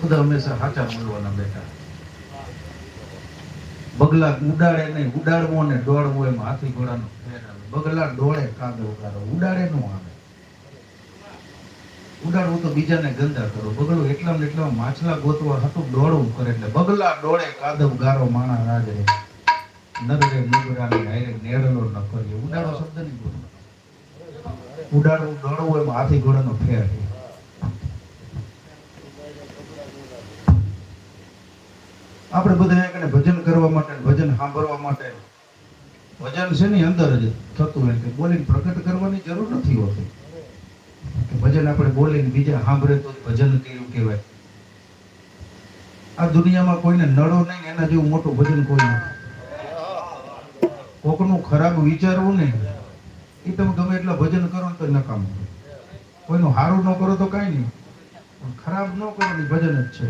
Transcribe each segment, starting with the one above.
શબ્દ હંમેશા સાચા બોલવાના બેટા. બગલા ઉડાડે નહીં, ઉડાડવો ને દોડવો એમાં હાથી ઘોડાનો ફેર આવે. બગલા દોડે કાંદો ઉગાડો, ઉડાડે નો આવે. ઉડાડવું તો બીજાને ગંદા કરો. બગલું એટલા ને એટલા માછલા ગોતવા હતું દોડવું કરે. એટલે બગલા દોડે કાદવ ગારો માણા રાજે નરરે મુગરાની હારે નેડલો ન કરીએ. ઉડાડો શબ્દ નહીં બોલવાનો. ઉડાડવું દોડવું એમાં હાથી ઘોડાનો ફેર છે. આપણે બધા એકને ભજન કરવા માટે, ભજન સાંભળવા માટે, ભજન છે ને અંદર જ થતું હોય કે બોલીને પ્રગટ કરવાની જરૂર નથી હોતી. કે ભજન આપણે બોલીને બીજા સાંભળે તો ભજન કર્યું કહેવાય. આ દુનિયામાં કોઈને નડો નહીં એના જેવું મોટું ભજન કોઈ નથી. કોકનું ખરાબ વિચારવું નહીં એ તમે ગમે એટલા ભજન કરો તો નકામું. કોઈનું સારું ન કરો તો કાંઈ નહીં, પણ ખરાબ ન કરો એ ભજન જ છે.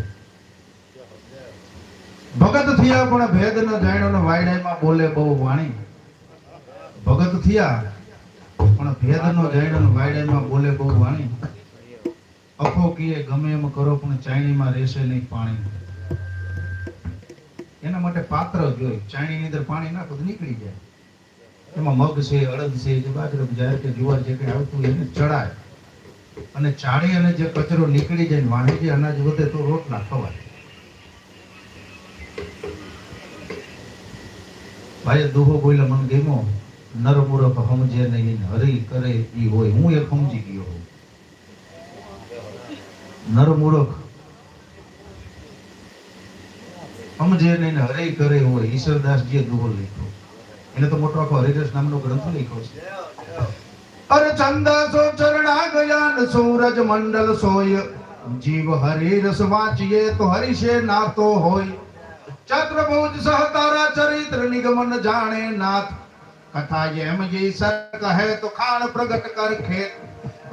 ભગત થયા પણ ભેદ ન જાણ્યો ને વાયડામાં બોલે બહુ વાણી. ભગત થયા પણ ભેદ નો જાણ્યો ને વાયડામાં બોલે બહુ વાણી. અફો કીએ ગમે એમ કરો પણ ચાયણીમાં રહેશે નહીં પાણી. એના માટે પાત્ર જોઈ. ચાયણીની અંદર પાણી નાખો તો નીકળી જાય. એમાં મગ છે, અડદ છે, જે બાજરો જાય કે જુવાર જે કઈ આવતું એને ચડાય અને ચાળી અને જે કચરો નીકળી જાય વાણી જે અનાજ વધે તો રોટલા ખવાય. ભાઈ દુહો બોલે મન ગેમો નર મૂરખ સમજે નહીં હરી કરે ઈ હોય. હું એક સમજી ગયો હું. નર મૂરખ સમજે નહીં ને હરી કરે હોય. ઈશ્વરદાસજીએ દુહો લખ્યો. એને તો મોટો આખો હરિદાસ નામનો ગ્રંથ લખ્યો છે. અરે ચંદા ચરણા ગયા ને સૂરજ મંડળ સોય. જીવ હરિ રસ વાંચીએ તો હરિશે નાતો હોય. ચતુર્ભુજ સહતારા ચરિત્ર નિગમન જાણે નાથ. કથા એમ જે સર કહે તો ખાણ પ્રગટ કર ખેત.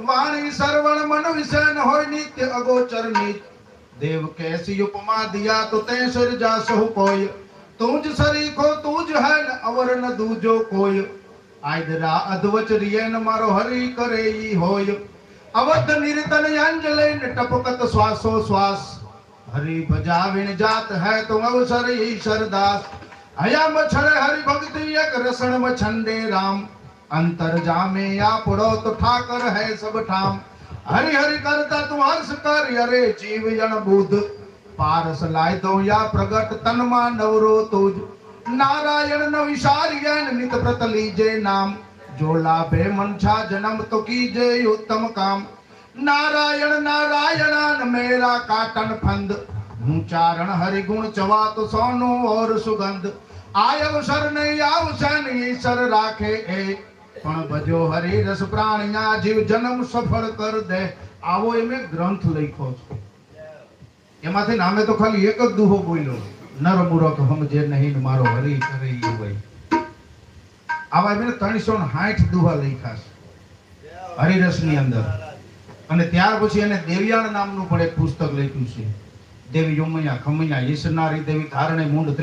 વાણી સરવણ મન વિષય હોય નિત્ય અગોચર નીત. દેવ कैसी उपमा दिया तो ते सिर जा सहु कोय. तुझ सरीखो तुझ है न अवर न दूजो कोय. आयदरा अधवच रियन मारो हरि करे ई होय. अवध निरतन अंजले न टपकत श्वासो श्वास. हरि बजाविन जात है तो अवसर ईश्वर दास. हया मछड़े हरि भक्ति एक रसण में छंदे राम. अंतर जामे आपड़ो तो ठाकर है सब ठाम. हरि हरि करता तू हर्ष कर अरे जीव जन बुध. पारस लाय दो या प्रगट तन मा नवरो तुझ. नारायण न विसारियन नित व्रत लीजे नाम. जो लाभे मनछा जन्म तो कीजे उत्तम काम. नारायण नारायणान मेरा काटन फंद. उच्चारण हरि गुण चवा तो सोनो और सुगंध. आय अवसर नहीं आवसन ईश्वर राखे ए. पण बजो हरि रस प्राणिया जीव जन्म सफल कर दे. आवो एमे ग्रंथ लख्यो छे. एमांथी नामे तो खाली एक ज दुहो बोल्यो. नर मूरख समजे नहीं मारो हरि करे ई होय. आवा एमे 360 दुहा लख्या छे हरिरसनी अंदर. અને ત્યાર પછી એને દેવ્યાણ નામનું પણ એક પુસ્તક લખ્યું છે. દેવી યોમૈયા ખમૈયા ઈશનારી દેવી ધારણે મૂંડ